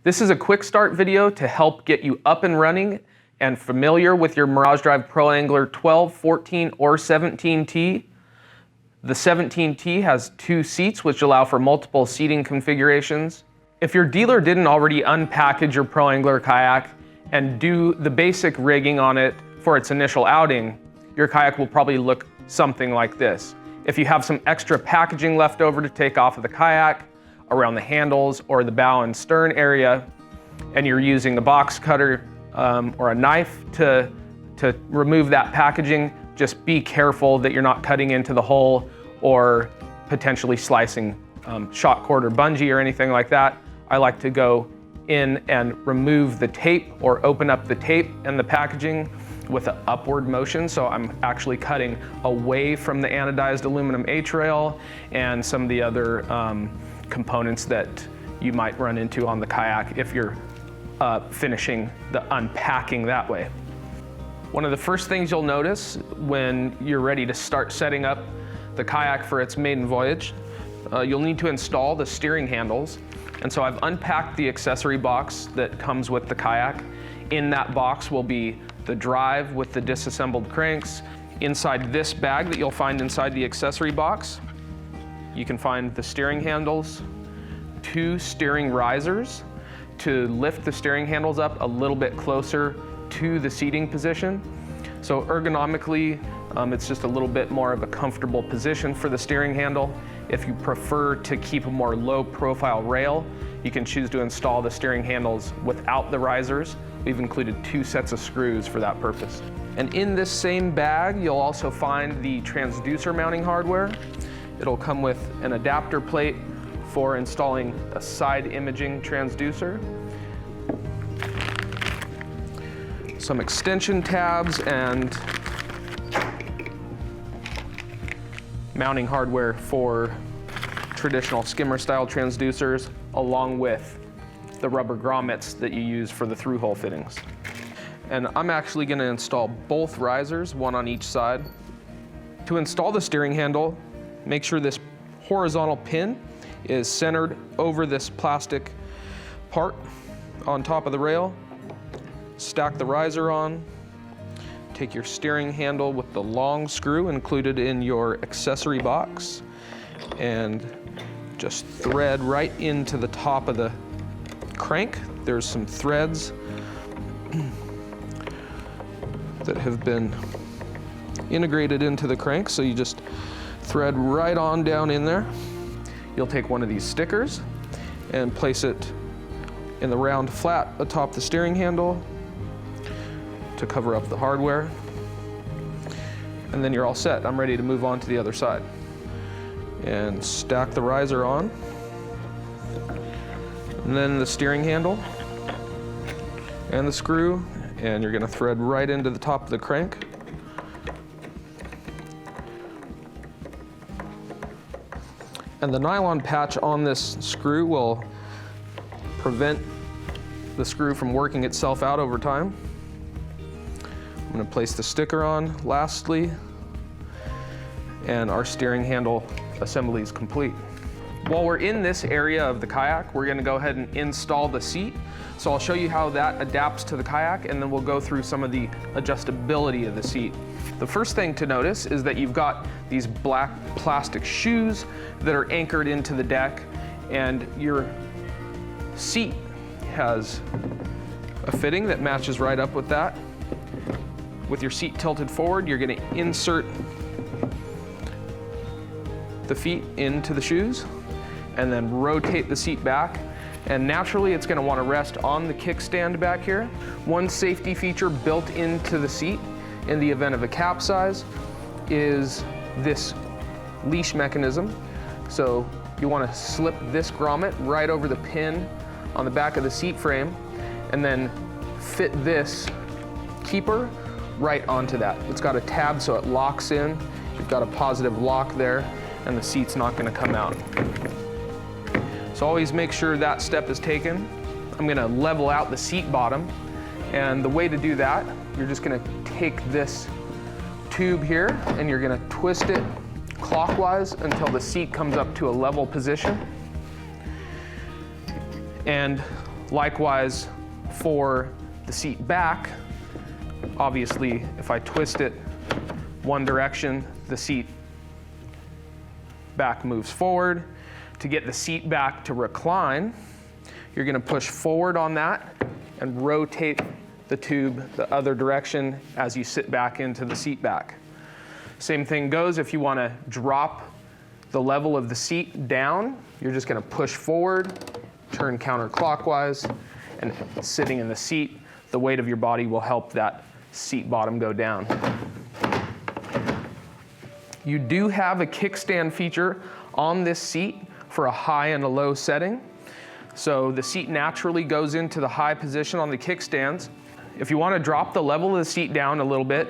This is a quick start video to help get you up and running and familiar with your MirageDrive Pro Angler 12, 14, or 17T. The 17T has 2 seats which allow for multiple seating configurations. If your dealer didn't already unpackage your Pro Angler kayak and do the basic rigging on it for its initial outing, your kayak will probably look something like this. If you have some extra packaging left over to take off of the kayak, around the handles or the bow and stern area, and you're using a box cutter or a knife to remove that packaging, just be careful that you're not cutting into the hole or potentially slicing shot cord or bungee or anything like that. I like to go in and remove the tape or open up the tape and the packaging with an upward motion. So I'm actually cutting away from the anodized aluminum H-rail and some of the other components that you might run into on the kayak if you're finishing the unpacking that way. One of the first things you'll notice when you're ready to start setting up the kayak for its maiden voyage, you'll need to install the steering handles. And so I've unpacked the accessory box that comes with the kayak. In that box will be the drive with the disassembled cranks. Inside this bag that you'll find inside the accessory box, you can find the steering handles, 2 steering risers to lift the steering handles up a little bit closer to the seating position. So ergonomically, it's just a little bit more of a comfortable position for the steering handle. If you prefer to keep a more low profile rail, you can choose to install the steering handles without the risers. We've included 2 sets of screws for that purpose. And in this same bag, you'll also find the transducer mounting hardware. It'll come with an adapter plate for installing a side imaging transducer, some extension tabs, and mounting hardware for traditional skimmer style transducers, along with the rubber grommets that you use for the through hole fittings. And I'm actually going to install both risers, one on each side. To install the steering handle, make sure this horizontal pin is centered over this plastic part on top of the rail. Stack the riser on. Take your steering handle with the long screw included in your accessory box and just thread right into the top of the crank. There's some threads that have been integrated into the crank, so you just thread right on down in there. You'll take one of these stickers and place it in the round flat atop the steering handle to cover up the hardware. And then you're all set. I'm ready to move on to the other side. And stack the riser on. And then the steering handle and the screw, and you're gonna thread right into the top of the crank. And the nylon patch on this screw will prevent the screw from working itself out over time. I'm going to place the sticker on lastly, and our steering handle assembly is complete. While we're in this area of the kayak, we're going to go ahead and install the seat. So I'll show you how that adapts to the kayak, and then we'll go through some of the adjustability of the seat. The first thing to notice is that you've got these black plastic shoes that are anchored into the deck, and your seat has a fitting that matches right up with that. With your seat tilted forward, you're going to insert the feet into the shoes and then rotate the seat back. And naturally, it's going to want to rest on the kickstand back here. One safety feature built into the seat in the event of a capsize is this leash mechanism. So you want to slip this grommet right over the pin on the back of the seat frame and then fit this keeper right onto that. It's got a tab so it locks in. You've got a positive lock there and the seat's not going to come out. So always make sure that step is taken. I'm going to level out the seat bottom, and the way to do that, you're just going to take this tube here and you're going to twist it clockwise until the seat comes up to a level position. And Likewise, for the seat back, obviously, if I twist it one direction, the seat back moves forward. To get the seat back to recline, you're gonna push forward on that and rotate the tube the other direction as you sit back into the seat back. Same thing goes if you wanna drop the level of the seat down, you're just gonna push forward, turn counterclockwise, and sitting in the seat, the weight of your body will help that seat bottom go down. You do have a kickstand feature on this seat for a high and a low setting. So the seat naturally goes into the high position on the kickstands. If you want to drop the level of the seat down a little bit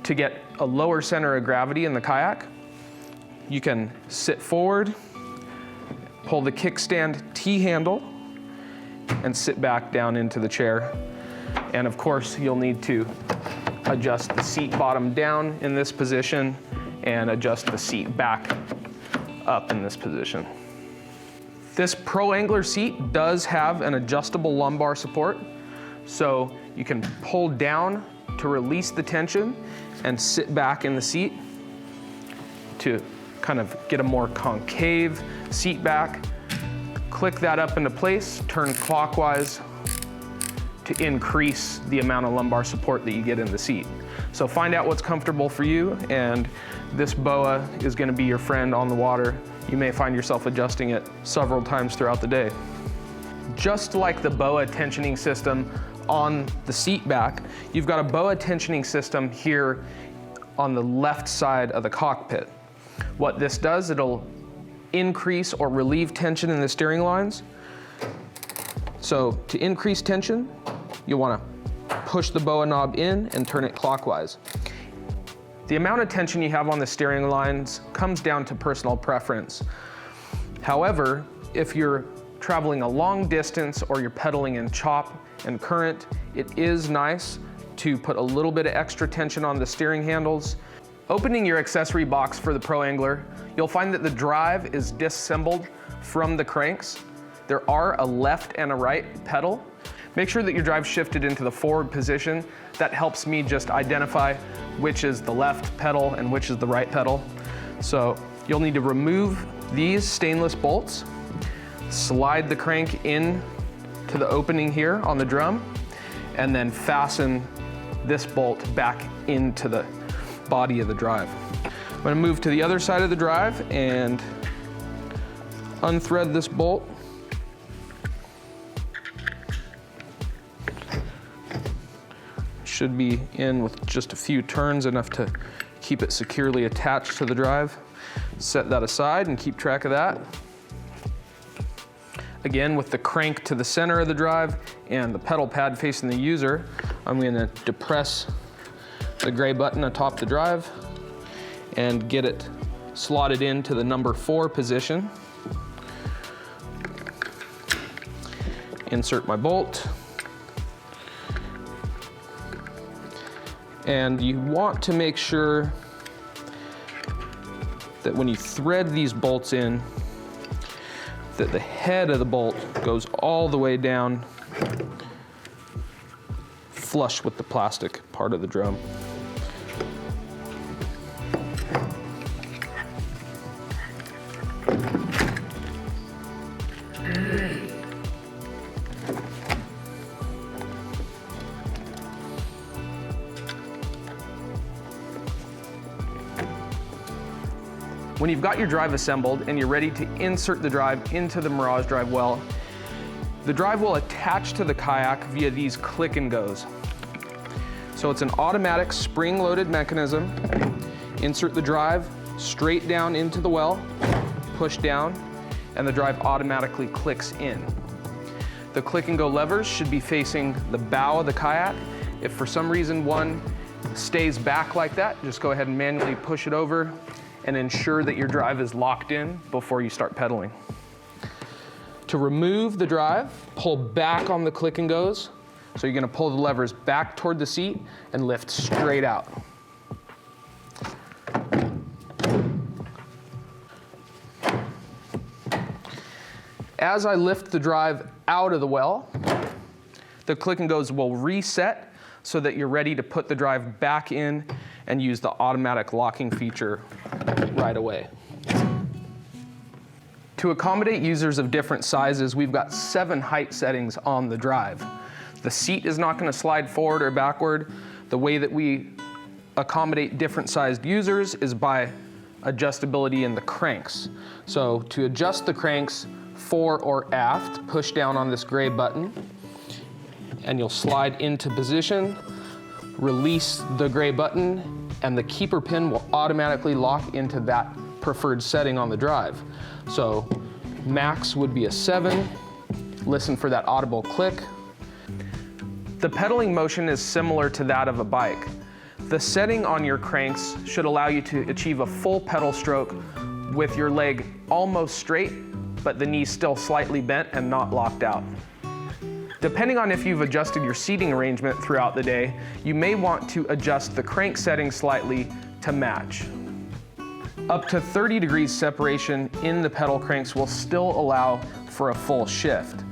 to get a lower center of gravity in the kayak, you can sit forward, pull the kickstand T-handle, and sit back down into the chair. And of course, you'll need to adjust the seat bottom down in this position and adjust the seat back up in this position. This Pro Angler seat does have an adjustable lumbar support, so you can pull down to release the tension and sit back in the seat to kind of get a more concave seat back. Click that up into place, turn clockwise to increase the amount of lumbar support that you get in the seat. So find out what's comfortable for you, and this BOA is going to be your friend on the water. You may find yourself adjusting it several times throughout the day. Just like the BOA tensioning system on the seat back, you've got a BOA tensioning system here on the left side of the cockpit. What this does, it'll increase or relieve tension in the steering lines. So to increase tension, you want to push the BOA knob in and turn it clockwise. The amount of tension you have on the steering lines comes down to personal preference. However, if you're traveling a long distance or you're pedaling in chop and current, it is nice to put a little bit of extra tension on the steering handles. Opening your accessory box for the Pro Angler, you'll find that the drive is disassembled from the cranks. There are a left and a right pedal. Make sure that your drive's shifted into the forward position. That helps me just identify which is the left pedal and which is the right pedal. So you'll need to remove these stainless bolts, slide the crank in to the opening here on the drum, and then fasten this bolt back into the body of the drive. I'm going to move to the other side of the drive and unthread this bolt. Should be in with just a few turns, enough to keep it securely attached to the drive. Set that aside and keep track of that. Again, with the crank to the center of the drive and the pedal pad facing the user, I'm going to depress the gray button atop the drive and get it slotted into the number 4 position. Insert my bolt. And you want to make sure that when you thread these bolts in, that the head of the bolt goes all the way down, flush with the plastic part of the drum. When you've got your drive assembled and you're ready to insert the drive into the MirageDrive well, the drive will attach to the kayak via these click and goes. So it's an automatic spring-loaded mechanism. Insert the drive straight down into the well, push down, and the drive automatically clicks in. The click and go levers should be facing the bow of the kayak. If for some reason one stays back like that, just go ahead and manually push it over and ensure that your drive is locked in before you start pedaling. To remove the drive, pull back on the click and goes. So you're gonna pull the levers back toward the seat and lift straight out. As I lift the drive out of the well, the click and goes will reset so that you're ready to put the drive back in and use the automatic locking feature right away. To accommodate users of different sizes, we've got 7 height settings on the drive. The seat is not going to slide forward or backward. The way that we accommodate different sized users is by adjustability in the cranks. So to adjust the cranks fore or aft, push down on this gray button and you'll slide into position, release the gray button, and the keeper pin will automatically lock into that preferred setting on the drive. So max would be a 7, listen for that audible click. The pedaling motion is similar to that of a bike. The setting on your cranks should allow you to achieve a full pedal stroke with your leg almost straight, but the knee still slightly bent and not locked out. Depending on if you've adjusted your seating arrangement throughout the day, you may want to adjust the crank setting slightly to match. Up to 30 degrees separation in the pedal cranks will still allow for a full shift.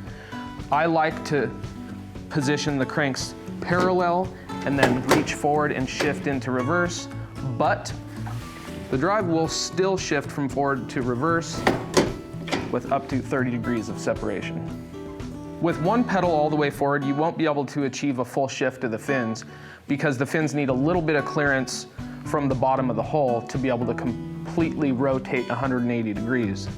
I like to position the cranks parallel and then reach forward and shift into reverse, but the drive will still shift from forward to reverse with up to 30 degrees of separation. With one pedal all the way forward, you won't be able to achieve a full shift of the fins because the fins need a little bit of clearance from the bottom of the hull to be able to completely rotate 180 degrees.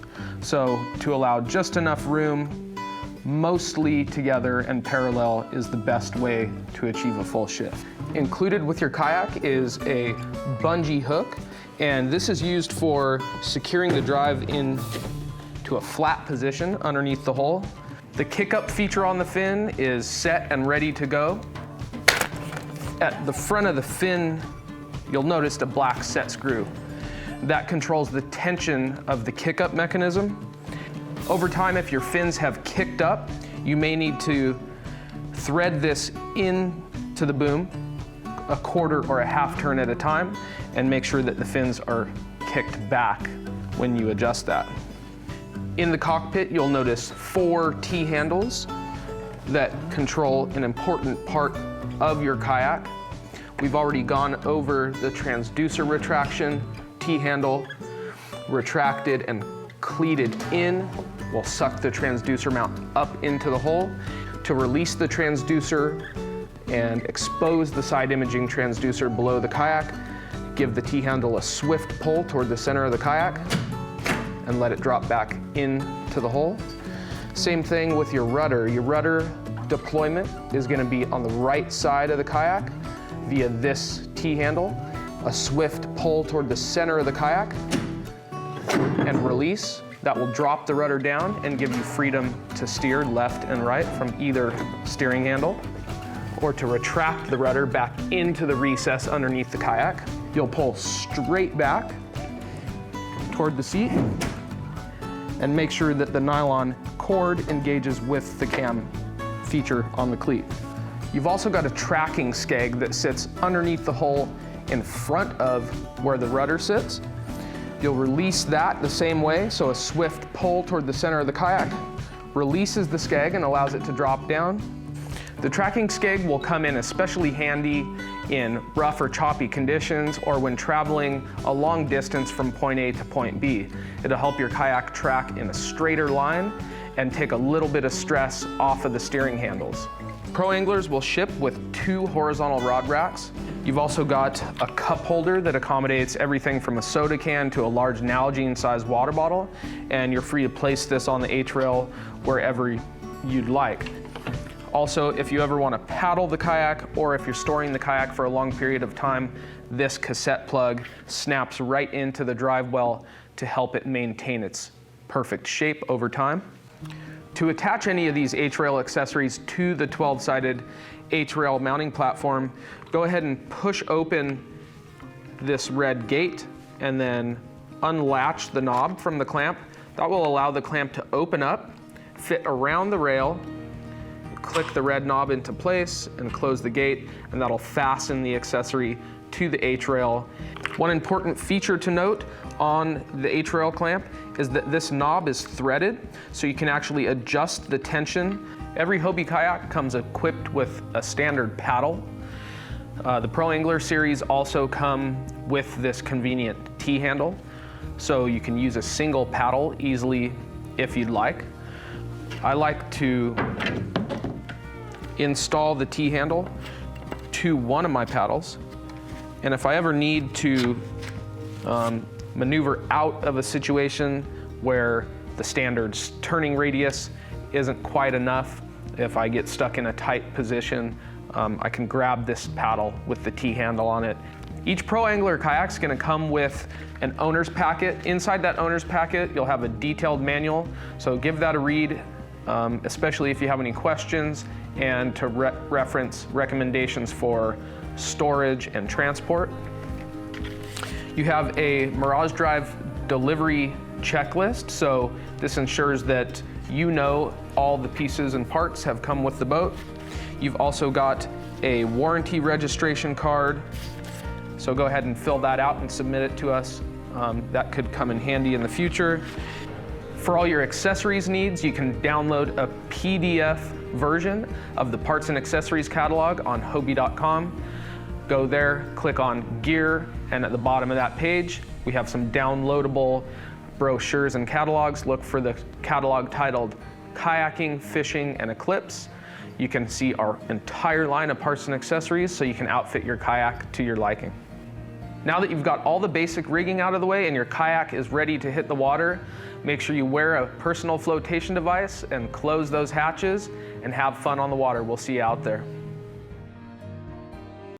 So to allow just enough room, mostly together and parallel is the best way to achieve a full shift. Included with your kayak is a bungee hook, and this is used for securing the drive in to a flat position underneath the hull. The kick-up feature on the fin is set and ready to go. At the front of the fin, you'll notice a black set screw. That controls the tension of the kick-up mechanism. Over time, if your fins have kicked up, you may need to thread this into the boom a quarter or a half turn at a time and make sure that the fins are kicked back when you adjust that. In the cockpit, you'll notice 4 T-handles that control an important part of your kayak. We've already gone over the transducer retraction. T-handle retracted and cleated in will suck the transducer mount up into the hole. To release the transducer and expose the side imaging transducer below the kayak, give the T-handle a swift pull toward the center of the kayak and let it drop back into the hole. Same thing with your rudder. Your rudder deployment is going to be on the right side of the kayak via this T-handle. A swift pull toward the center of the kayak and release. That will drop the rudder down and give you freedom to steer left and right from either steering handle, or to retract the rudder back into the recess underneath the kayak. You'll pull straight back toward the seat and make sure that the nylon cord engages with the cam feature on the cleat. You've also got a tracking skeg that sits underneath the hull in front of where the rudder sits. You'll release that the same way, so a swift pull toward the center of the kayak releases the skeg and allows it to drop down. The tracking skeg will come in especially handy in rough or choppy conditions or when traveling a long distance from point A to point B. It'll help your kayak track in a straighter line and take a little bit of stress off of the steering handles. Pro Anglers will ship with 2 horizontal rod racks. You've also got a cup holder that accommodates everything from a soda can to a large Nalgene-sized water bottle, and you're free to place this on the H-rail wherever you'd like. Also, if you ever want to paddle the kayak or if you're storing the kayak for a long period of time, this cassette plug snaps right into the drive well to help it maintain its perfect shape over time. To attach any of these H-rail accessories to the 12-sided H-rail mounting platform, go ahead and push open this red gate and then unlatch the knob from the clamp. That will allow the clamp to open up, fit around the rail, click the red knob into place and close the gate, and that'll fasten the accessory to the H-rail. One important feature to note on the H-rail clamp is that this knob is threaded, so you can actually adjust the tension. Every Hobie kayak comes equipped with a standard paddle. The Pro Angler series also come with this convenient T-handle, so you can use a single paddle easily if you'd like. I like to install the T-handle to one of my paddles, and if I ever need to maneuver out of a situation where the standard turning radius isn't quite enough, if I get stuck in a tight position, I can grab this paddle with the T-handle on it. Each Pro Angler kayak's gonna come with an owner's packet. Inside that owner's packet, you'll have a detailed manual, so give that a read, especially if you have any questions, and to reference recommendations for storage and transport. You have a MirageDrive delivery checklist, so this ensures that you know all the pieces and parts have come with the boat. You've also got a warranty registration card, so go ahead and fill that out and submit it to us. That could come in handy in the future. For all your accessories needs, you can download a PDF version of the parts and accessories catalog on Hobie.com. Go there, click on gear, and at the bottom of that page, we have some downloadable brochures and catalogs. Look for the catalog titled Kayaking, Fishing, and Eclipse. You can see our entire line of parts and accessories so you can outfit your kayak to your liking. Now that you've got all the basic rigging out of the way and your kayak is ready to hit the water, make sure you wear a personal flotation device and close those hatches and have fun on the water. We'll see you out there.